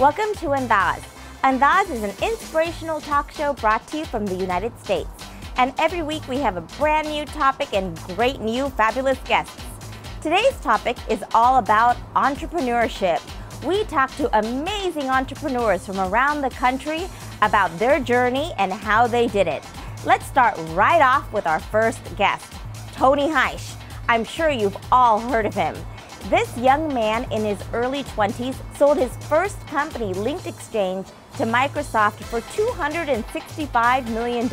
Welcome to Andaaz. Andaaz is an inspirational talk show brought to you from the United States. And every week we have a brand new topic and great new fabulous guests. Today's topic is all about entrepreneurship. We talk to amazing entrepreneurs from around the country about their journey and how they did it. Let's start right off with our first guest, Tony Hsieh. I'm sure you've all heard of him. This young man in his early 20s sold his first company, Linked Exchange, to Microsoft for $265 million.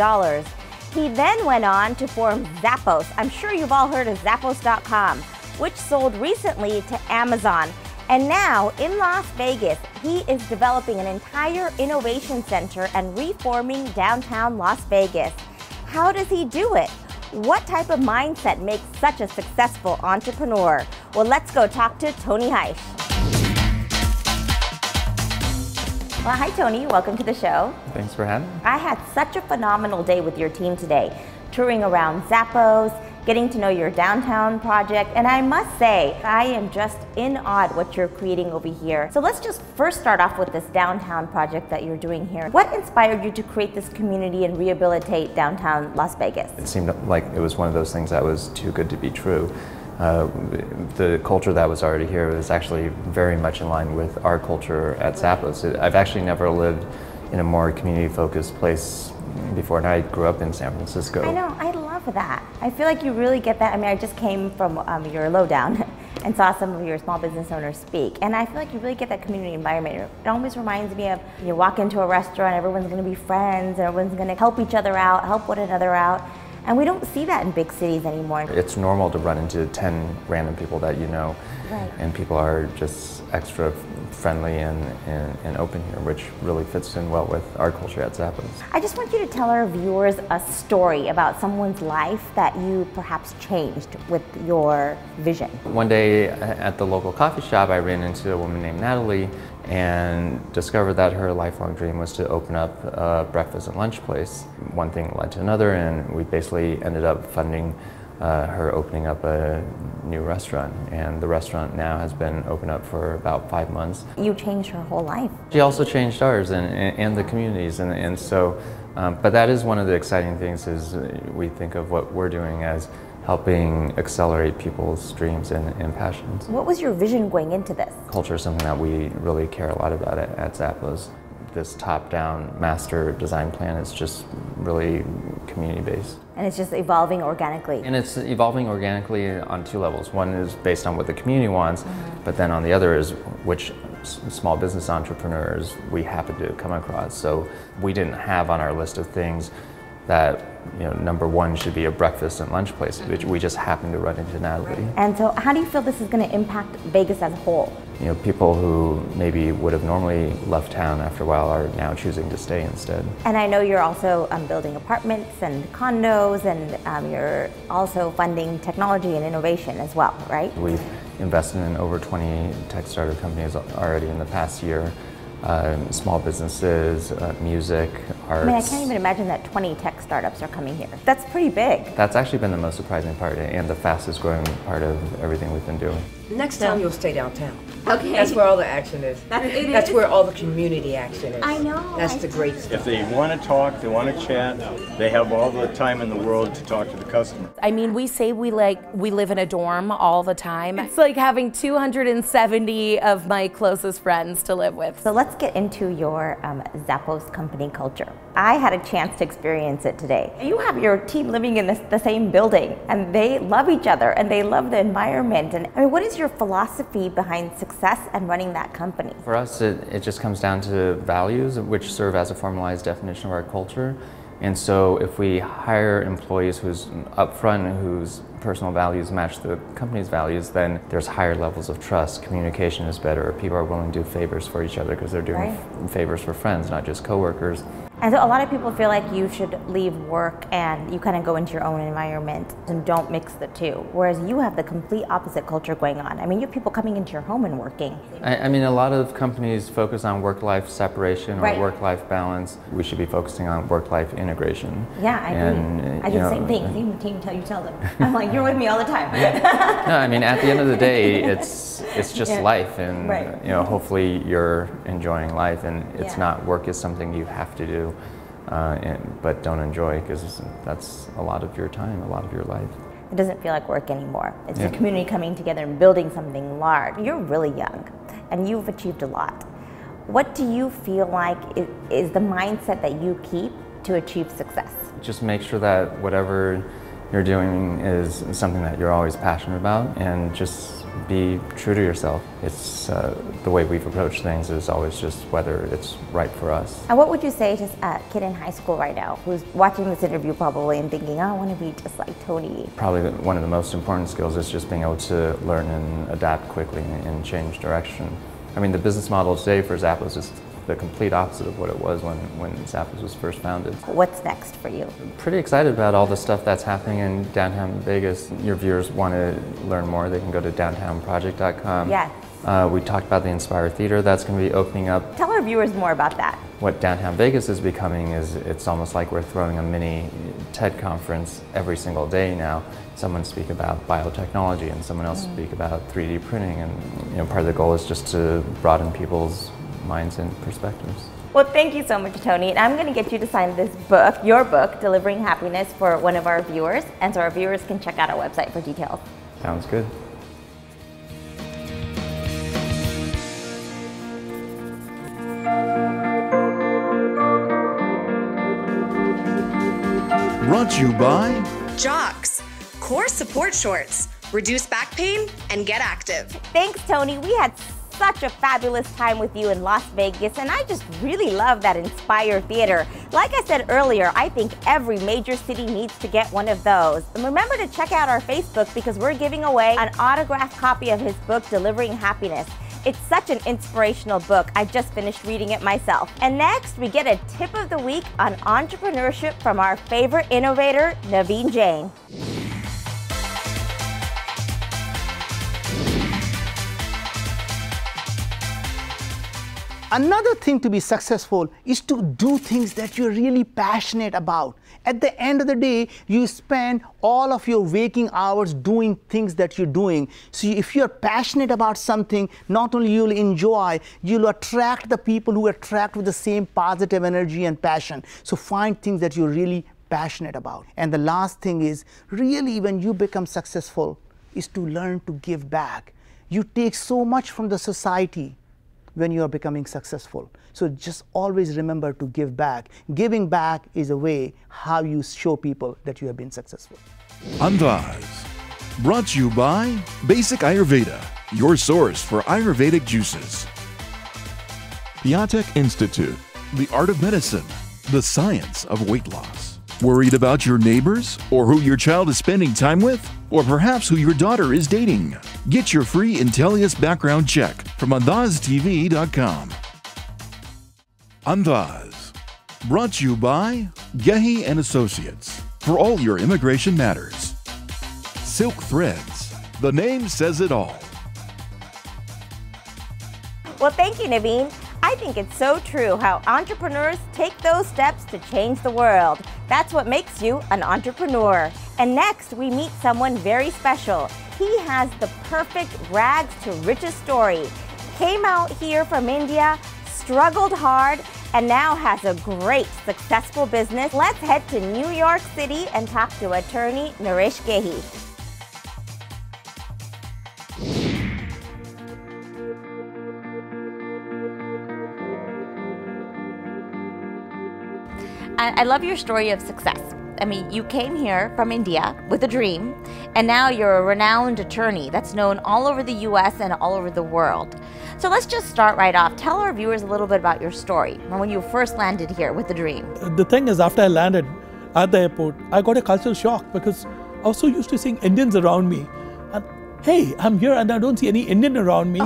He then went on to form Zappos. I'm sure you've all heard of Zappos.com, which sold recently to Amazon. And now in Las Vegas, he is developing an entire innovation center and reforming downtown Las Vegas. How does he do it? What type of mindset makes such a successful entrepreneur? Well, let's go talk to Tony Hsieh. Well, hi, Tony. Welcome to the show. Thanks for having me. I had such a phenomenal day with your team today, touring around Zappos, getting to know your downtown project, and I must say, I am just in awe at what you're creating over here. So let's just first start off with this downtown project that you're doing here. What inspired you to create this community and rehabilitate downtown Las Vegas? It seemed like it was one of those things that was too good to be true. The culture that was already here was actually very much in line with our culture at Zappos. I've actually never lived in a more community-focused place before, and I grew up in San Francisco. I know, I love that. I feel like you really get that. I mean, I just came from your lowdown and saw some of your small business owners speak, and I feel like you really get that community environment. It always reminds me of you walk into a restaurant, everyone's going to be friends, and everyone's going to help each other out, help one another out. And we don't see that in big cities anymore. It's normal to run into 10 random people that you know, right. And people are just extra friendly and open here, which really fits in well with our culture at Zappos. I just want you to tell our viewers a story about someone's life that you perhaps changed with your vision. One day at the local coffee shop, I ran into a woman named Natalie and discovered that her lifelong dream was to open up a breakfast and lunch place. One thing led to another, and we basically ended up funding her opening up a new restaurant, and the restaurant now has been open up for about 5 months. You changed her whole life. She also changed ours and the communities, and so, but that is one of the exciting things is we think of what we're doing as helping accelerate people's dreams and passions. What was your vision going into this? Culture is something that we really care a lot about at Zappos. This top-down master design plan is just really community-based. And it's just evolving organically. And it's evolving organically on two levels. One is based on what the community wants, but then on the other is which small business entrepreneurs we happen to come across. So we didn't have on our list of things that number one should be a breakfast and lunch place, which we just happened to run into Natalie. And so how do you feel this is going to impact Vegas as a whole? People who maybe would have normally left town after a while are now choosing to stay instead. And I know you're also building apartments and condos, and you're also funding technology and innovation as well, right? We've invested in over 20 tech startup companies already in the past year. Small businesses, music, arts. I mean, I can't even imagine that 20 tech startups are coming here. That's pretty big. That's actually been the most surprising part and the fastest growing part of everything we've been doing. Next time you'll stay downtown. Okay. That's where all the action is. That's where all the community action is. I know. That's the great stuff. If they want to talk, they want to chat, they have all the time in the world to talk to the customer. I mean, we say we live in a dorm all the time. It's like having 270 of my closest friends to live with. So let's get into your Zappos company culture. I had a chance to experience it today. You have your team living in the same building, and they love each other, and they love the environment. And I mean, what is your philosophy behind success and running that company? For us, it just comes down to values, which serve as a formalized definition of our culture. And so if we hire employees who's upfront, whose personal values match the company's values, then there's higher levels of trust, communication is better, people are willing to do favors for each other because they're doing favors for friends, not just coworkers. And so a lot of people feel like you should leave work and you kind of go into your own environment and don't mix the two. Whereas you have the complete opposite culture going on. I mean, you have people coming into your home and working. I mean, a lot of companies focus on work-life separation or Right. work-life balance. We should be focusing on work-life integration. Yeah, I agree. I do the same thing. Same team until you tell them. I'm like, you're with me all the time. No, I mean, at the end of the day, it's just Yeah. life, and Right. hopefully you're enjoying life, and it's Yeah. not work is something you have to do, but don't enjoy, because that's a lot of your time, a lot of your life. It doesn't feel like work anymore. It's Yeah. a community coming together and building something large. You're really young and you've achieved a lot. What do you feel like is the mindset that you keep to achieve success? Just make sure that whatever you're doing is something that you're always passionate about, and just be true to yourself. It's the way we've approached things is always just whether it's right for us. And what would you say to a kid in high school right now who's watching this interview probably and thinking, I want to be just like Tony? Probably one of the most important skills is just being able to learn and adapt quickly and change direction. I mean, the business model today for Zappos is the complete opposite of what it was when Zappos was first founded. What's next for you? Pretty excited about all the stuff that's happening in downtown Vegas. Your viewers want to learn more, they can go to downtownproject.com. Yes. We talked about the Inspire Theater that's going to be opening up. Tell our viewers more about that. What downtown Vegas is becoming is it's almost like we're throwing a mini TED conference every single day now. Someone speak about biotechnology and someone else speak about 3D printing, and part of the goal is just to broaden people's minds and perspectives. Well, thank you so much, Tony. And I'm going to get you to sign this book, your book, Delivering Happiness, for one of our viewers. And so our viewers can check out our website for details. Sounds good. Brought to you by Jocks, core support shorts, reduce back pain, and get active. Thanks, Tony. We had such a fabulous time with you in Las Vegas, and I just really love that Inspire Theater. Like I said earlier, I think every major city needs to get one of those. And remember to check out our Facebook, because we're giving away an autographed copy of his book, Delivering Happiness. It's such an inspirational book. I just finished reading it myself. And next, we get a tip of the week on entrepreneurship from our favorite innovator, Naresh Gehi. Another thing to be successful is to do things that you're really passionate about. At the end of the day, you spend all of your waking hours doing things that you're doing. So if you're passionate about something, not only you'll enjoy, you'll attract the people who attract with the same positive energy and passion. So find things that you're really passionate about. And the last thing is, really when you become successful, is to learn to give back. You take so much from the society when you are becoming successful. So just always remember to give back. Giving back is a way how you show people that you have been successful. Andaaz. Brought to you by Basic Ayurveda, your source for Ayurvedic juices. Piatek Institute, the art of medicine, the science of weight loss. Worried about your neighbors, or who your child is spending time with, or perhaps who your daughter is dating? Get your free Intellius background check from AndaazTV.com. Andaaz. Brought to you by Gehi and Associates, for all your immigration matters. Silk Threads. The name says it all. Well, thank you, Naveen. I think it's so true how entrepreneurs take those steps to change the world. That's what makes you an entrepreneur. And next, we meet someone very special. He has the perfect rags to riches story. Came out here from India, struggled hard, and now has a great, successful business. Let's head to New York City and talk to attorney Naresh Gehi. I love your story of success. I mean, you came here from India with a dream, and now you're a renowned attorney that's known all over the US and all over the world. So let's just start right off. Tell our viewers a little bit about your story when you first landed here with the dream. The thing is, after I landed at the airport, I got a cultural shock because I was so used to seeing Indians around me. And hey, I'm here and I don't see any Indian around me.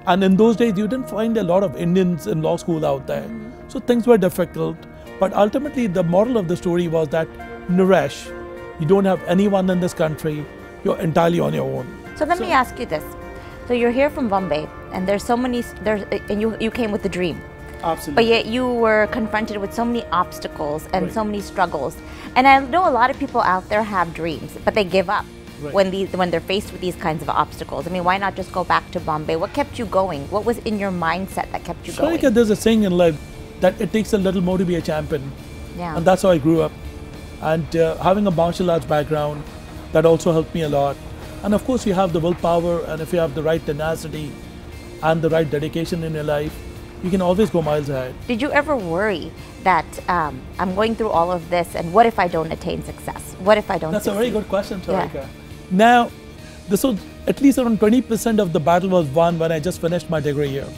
And in those days, you didn't find a lot of Indians in law school out there. So things were difficult. But ultimately, the moral of the story was that, Naresh, you don't have anyone in this country. You're entirely on your own. So let me ask you this. So you're here from Bombay, and there's so many, and you came with a dream. Absolutely. But yet you were confronted with so many obstacles and so many struggles. And I know a lot of people out there have dreams, but they give up when they're faced with these kinds of obstacles. I mean, why not just go back to Bombay? What kept you going? What was in your mindset that kept you going? Sharika, there's a saying in life that it takes a little more to be a champion. Yeah. And that's how I grew up. And having a martial arts background, that also helped me a lot. And of course, you have the willpower, and if you have the right tenacity and the right dedication in your life, you can always go miles ahead. Did you ever worry that I'm going through all of this, and what if I don't attain success? What if I don't That's succeed? a very good question, Sharika. Yeah. Now, this was at least around 20% of the battle was won when I just finished my degree here.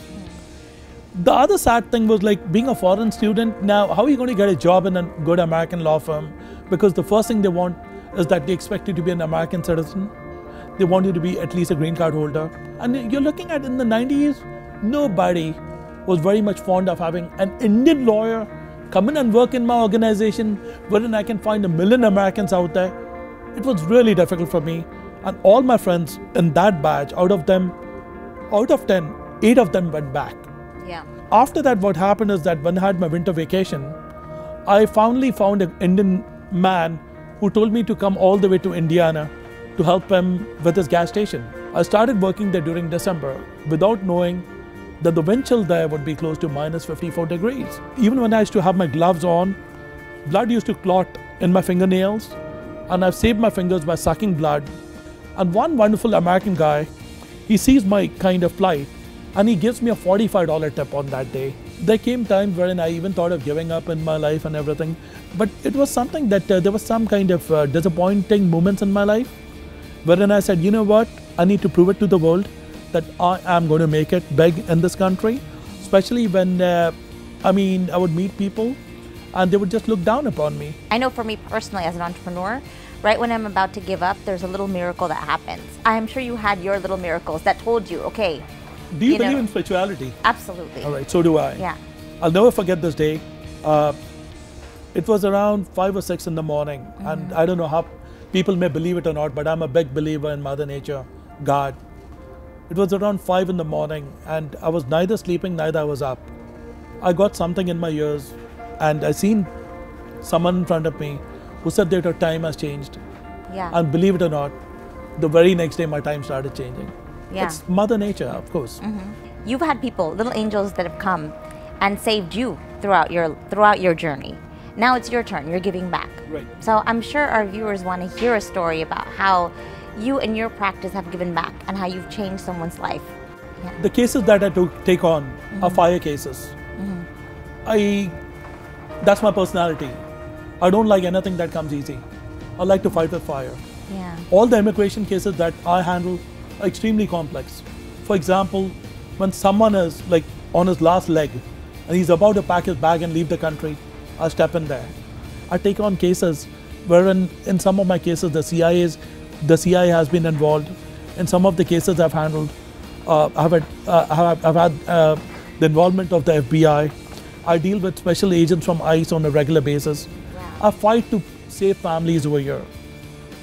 The other sad thing was like being a foreign student. Now, how are you going to get a job in a good American law firm? Because the first thing they want is that they expect you to be an American citizen. They want you to be at least a green card holder. And you're looking at in the 90s, nobody was very much fond of having an Indian lawyer come in and work in my organization wherein I can find 1 million Americans out there. It was really difficult for me. And all my friends in that batch, out of 10, 8 of them went back. Yeah. After that, what happened is that when I had my winter vacation, I finally found an Indian man who told me to come all the way to Indiana to help him with his gas station. I started working there during December without knowing that the wind chill there would be close to minus 54 degrees. Even when I used to have my gloves on, blood used to clot in my fingernails, and I've saved my fingers by sucking blood. And one wonderful American guy, he sees my kind of plight, and he gives me a $45 tip on that day. There came times wherein I even thought of giving up in my life and everything, but it was something that there was some kind of disappointing moments in my life, wherein I said, you know what, I need to prove it to the world that I am going to make it big in this country, especially when, I would meet people and they would just look down upon me. I know for me personally as an entrepreneur, right when I'm about to give up, there's a little miracle that happens. I'm sure you had your little miracles that told you, okay. Do you believe in spirituality? Absolutely. All right, so do I. Yeah. I'll never forget this day. It was around 5 or 6 in the morning, and I don't know how people may believe it or not, but I'm a big believer in Mother Nature, God. It was around 5 in the morning, and I was neither sleeping, neither I was up. I got something in my ears, and I seen someone in front of me who said that your time has changed. Yeah. And believe it or not, the very next day my time started changing. Yeah. It's Mother Nature, of course. You've had people, little angels that have come and saved you throughout your journey. Now it's your turn, you're giving back. Right. So I'm sure our viewers want to hear a story about how you and your practice have given back and how you've changed someone's life. Yeah. The cases that I take on are fire cases. That's my personality. I don't like anything that comes easy. I like to fight with fire. Yeah. All the immigration cases that I handle are extremely complex. For example, when someone is like on his last leg and he's about to pack his bag and leave the country, I step in there. I take on cases wherein in some of my cases the CIA has been involved. In some of the cases I've handled, I've had the involvement of the FBI. I deal with special agents from ICE on a regular basis. Wow. I fight to save families over here.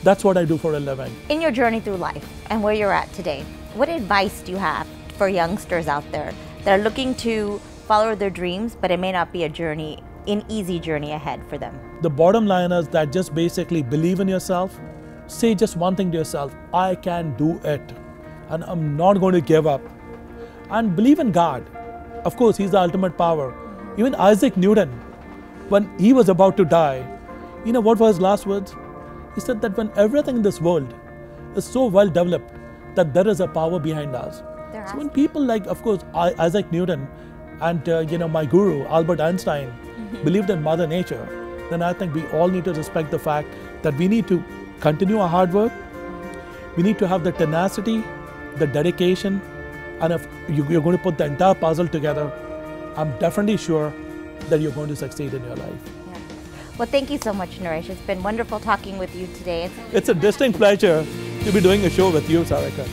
That's what I do for a living. In your journey through life and where you're at today, what advice do you have for youngsters out there that are looking to follow their dreams, but it may not be an easy journey ahead for them? The bottom line is that just basically believe in yourself. Say just one thing to yourself, I can do it, and I'm not going to give up. And believe in God. Of course, He's the ultimate power. Even Isaac Newton, when he was about to die, you know what were his last words? He said that when everything in this world is so well developed that there is a power behind us. So when people like, of course, Isaac Newton and my guru, Albert Einstein, believed in Mother Nature, then I think we all need to respect the fact that we need to continue our hard work. We need to have the tenacity, the dedication, and if you're going to put the entire puzzle together, I'm definitely sure that you're going to succeed in your life. Yeah. Well, thank you so much, Naresh. It's been wonderful talking with you today. It's a distinct pleasure to be doing a show with you, Sarika.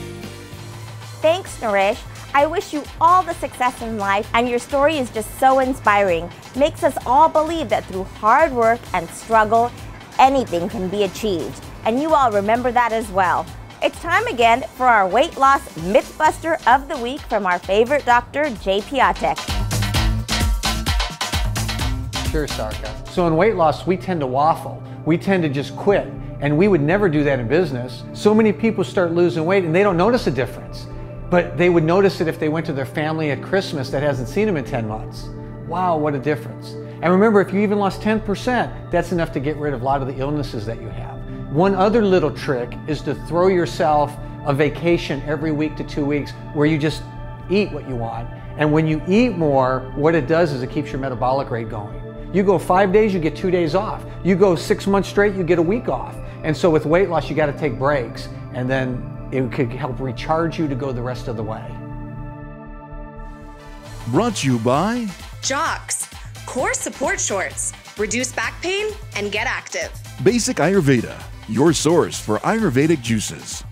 Thanks, Naresh. I wish you all the success in life, and your story is just so inspiring. Makes us all believe that through hard work and struggle, anything can be achieved. And you all remember that as well. It's time again for our weight loss Mythbuster of the Week from our favorite doctor, Jay Piatek. Sure, Sarka. So in weight loss, we tend to waffle. We tend to just quit. And we would never do that in business. So many people start losing weight and they don't notice a difference. But they would notice it if they went to their family at Christmas that hasn't seen them in 10 months. Wow, what a difference. And remember, if you even lost 10%, that's enough to get rid of a lot of the illnesses that you have. One other little trick is to throw yourself a vacation every week to 2 weeks where you just eat what you want. And when you eat more, what it does is it keeps your metabolic rate going. You go 5 days, you get 2 days off. You go 6 months straight, you get a week off. And so with weight loss, you got to take breaks, and then it could help recharge you to go the rest of the way. Brought to you by Jocks, core support shorts, reduce back pain, and get active. Basic Ayurveda, your source for Ayurvedic juices.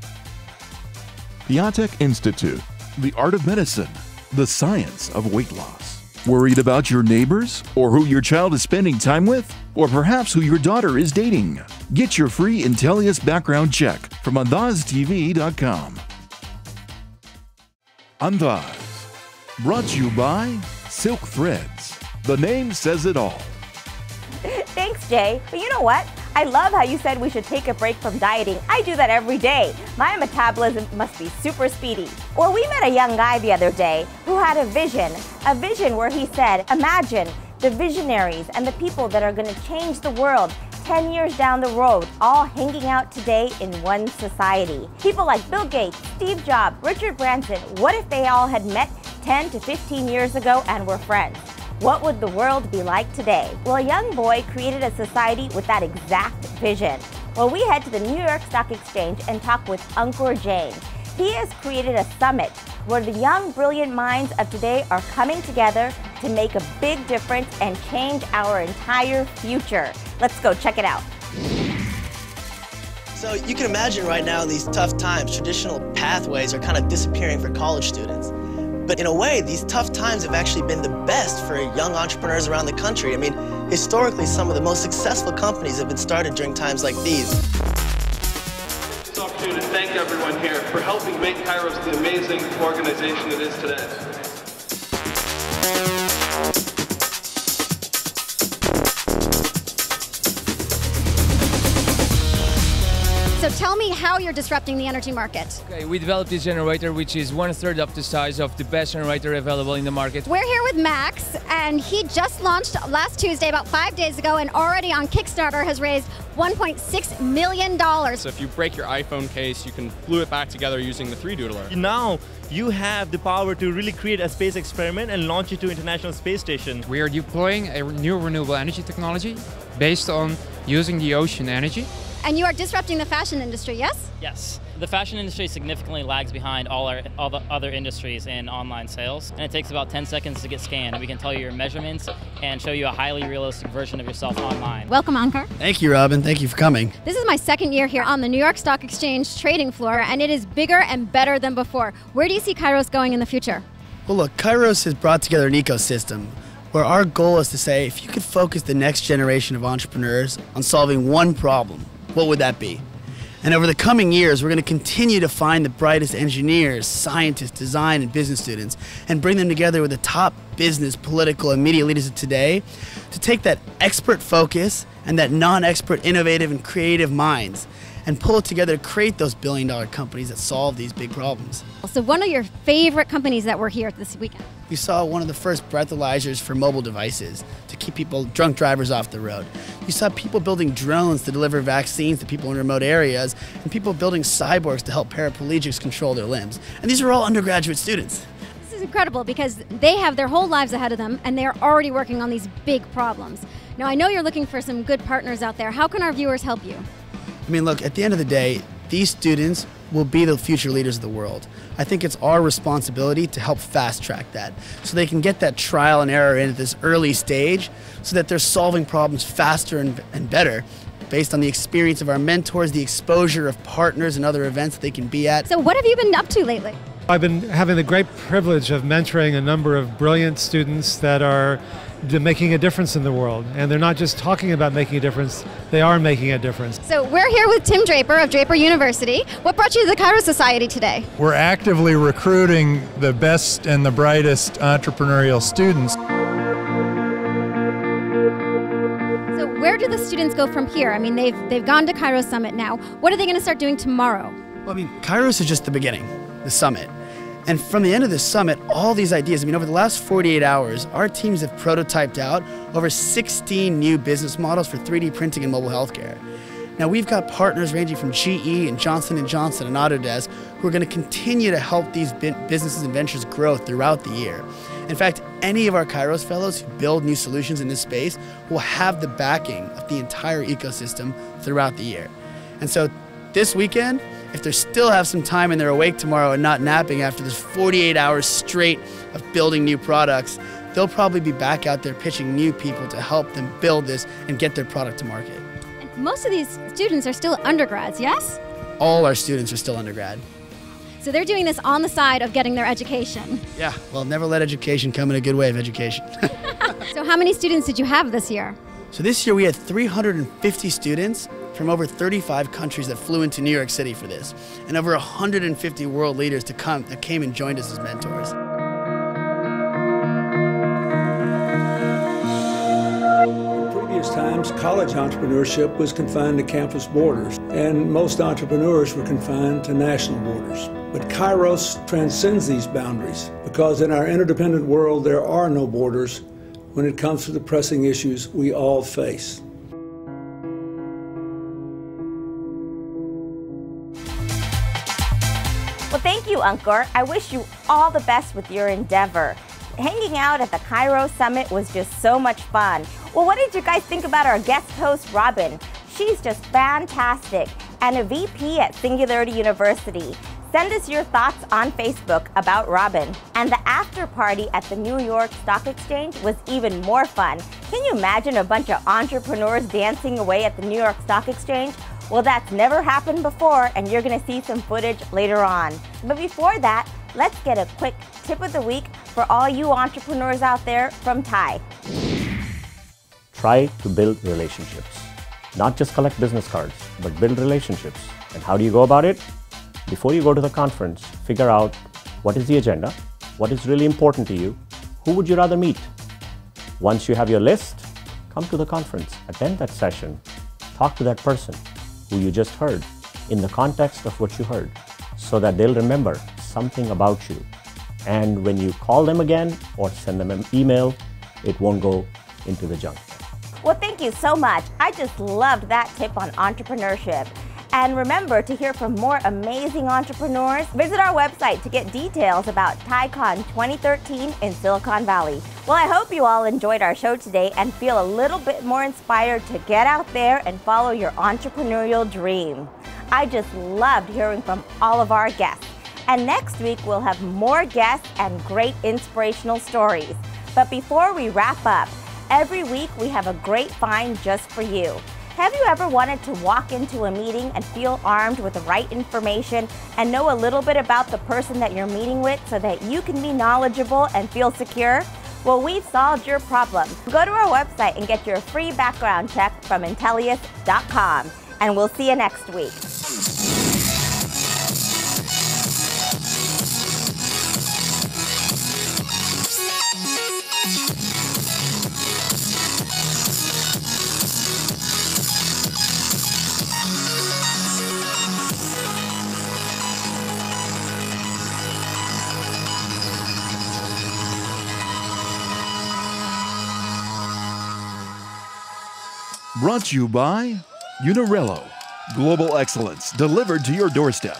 Piatek Institute, the art of medicine, the science of weight loss. Worried about your neighbors, or who your child is spending time with, or perhaps who your daughter is dating? Get your free Intellius background check from AndaazTV.com. Andaaz, brought to you by Silk Threads. The name says it all. Thanks, Jay. But you know what? I love how you said we should take a break from dieting. I do that every day. My metabolism must be super speedy. Well, we met a young guy the other day who had a vision where he said, imagine the visionaries and the people that are going to change the world 10 years down the road, all hanging out today in one society. People like Bill Gates, Steve Jobs, Richard Branson. What if they all had met 10 to 15 years ago and were friends? What would the world be like today? Well, a young boy created a society with that exact vision. Well, we head to the New York Stock Exchange and talk with Ankur Jain. He has created a summit where the young, brilliant minds of today are coming together to make a big difference and change our entire future. Let's go check it out. So you can imagine right now in these tough times, traditional pathways are kind of disappearing for college students. But in a way, these tough times have actually been the best for young entrepreneurs around the country. I mean, historically, some of the most successful companies have been started during times like these. This opportunity to thank everyone here for helping make Kairos the amazing organization it is today. So tell me how you're disrupting the energy market. Okay, we developed this generator, which is 1/3 of the size of the best generator available in the market. We're here with Max, and he just launched last Tuesday, about 5 days ago, and already on Kickstarter has raised $1.6 million. So if you break your iPhone case, you can glue it back together using the 3-doodler. Now you have the power to really create a space experiment and launch it to International Space Station. We are deploying a new renewable energy technology based on using the ocean energy. And you are disrupting the fashion industry, yes? Yes. The fashion industry significantly lags behind all the other industries in online sales, and it takes about 10 seconds to get scanned, and we can tell you your measurements and show you a highly realistic version of yourself online. Welcome, Ankur. Thank you, Robin. Thank you for coming. This is my second year here on the New York Stock Exchange trading floor, and it is bigger and better than before. Where do you see Kairos going in the future? Well, look, Kairos has brought together an ecosystem where our goal is to say, if you could focus the next generation of entrepreneurs on solving one problem, what would that be? And over the coming years, we're going to continue to find the brightest engineers, scientists, design, and business students and bring them together with the top business, political, and media leaders of today to take that expert focus and that non-expert, innovative, and creative minds and pull it together to create those billion-dollar companies that solve these big problems. So one of your favorite companies that were here this weekend? We saw one of the first breathalyzers for mobile devices to keep drunk drivers off the road. You saw people building drones to deliver vaccines to people in remote areas, and people building cyborgs to help paraplegics control their limbs. And these are all undergraduate students. This is incredible because they have their whole lives ahead of them and they're already working on these big problems. Now, I know you're looking for some good partners out there. How can our viewers help you? I mean, look, at the end of the day, these students will be the future leaders of the world. I think it's our responsibility to help fast track that so they can get that trial and error in at this early stage so that they're solving problems faster and better based on the experience of our mentors, the exposure of partners and other events that they can be at. So what have you been up to lately? I've been having the great privilege of mentoring a number of brilliant students that are making a difference in the world. And they're not just talking about making a difference, they are making a difference. So we're here with Tim Draper of Draper University. What brought you to the Kairos Society today? We're actively recruiting the best and the brightest entrepreneurial students. So where do the students go from here? I mean, they've gone to Kairos Summit now. What are they going to start doing tomorrow? Well, I mean, Kairos is just the beginning, the summit. And from the end of this summit, all these ideas, I mean, over the last 48 hours, our teams have prototyped out over 16 new business models for 3D printing and mobile healthcare. Now, we've got partners ranging from GE and Johnson & Johnson and Autodesk who are going to continue to help these businesses and ventures grow throughout the year. In fact, any of our Kairos fellows who build new solutions in this space will have the backing of the entire ecosystem throughout the year. And so this weekend, if they still have some time and they're awake tomorrow and not napping after this 48 hours straight of building new products, they'll probably be back out there pitching new people to help them build this and get their product to market. And most of these students are still undergrads, yes? All our students are still undergrad. So they're doing this on the side of getting their education. Yeah, well, never let education come in a good way of education. So how many students did you have this year? So this year we had 350 students from over 35 countries that flew into New York City for this, and over 150 world leaders that came and joined us as mentors. In previous times, college entrepreneurship was confined to campus borders, and most entrepreneurs were confined to national borders. But Kairos transcends these boundaries, because in our interdependent world there are no borders when it comes to the pressing issues we all face. Well, thank you, Ankur. I wish you all the best with your endeavor. Hanging out at the Kairos Summit was just so much fun. Well, what did you guys think about our guest host, Robin? She's just fantastic and a VP at Singularity University. Send us your thoughts on Facebook about Robin. And the after party at the New York Stock Exchange was even more fun. Can you imagine a bunch of entrepreneurs dancing away at the New York Stock Exchange? Well, that's never happened before, and you're going to see some footage later on. But before that, let's get a quick tip of the week for all you entrepreneurs out there from Ty. Try to build relationships. Not just collect business cards, but build relationships. And how do you go about it? Before you go to the conference, figure out what is the agenda, what is really important to you, who would you rather meet. Once you have your list, come to the conference, attend that session, talk to that person who you just heard in the context of what you heard, so that they'll remember something about you. And when you call them again or send them an email, it won't go into the junk. Well, thank you so much. I just loved that tip on entrepreneurship. And remember, to hear from more amazing entrepreneurs, visit our website to get details about TyCon 2013 in Silicon Valley. Well, I hope you all enjoyed our show today and feel a little bit more inspired to get out there and follow your entrepreneurial dream. I just loved hearing from all of our guests. And next week, we'll have more guests and great inspirational stories. But before we wrap up, every week we have a great find just for you. Have you ever wanted to walk into a meeting and feel armed with the right information and know a little bit about the person that you're meeting with so that you can be knowledgeable and feel secure? Well, we've solved your problem. Go to our website and get your free background check from Intellius.com. And we'll see you next week. Brought to you by Unirello. Global excellence delivered to your doorstep.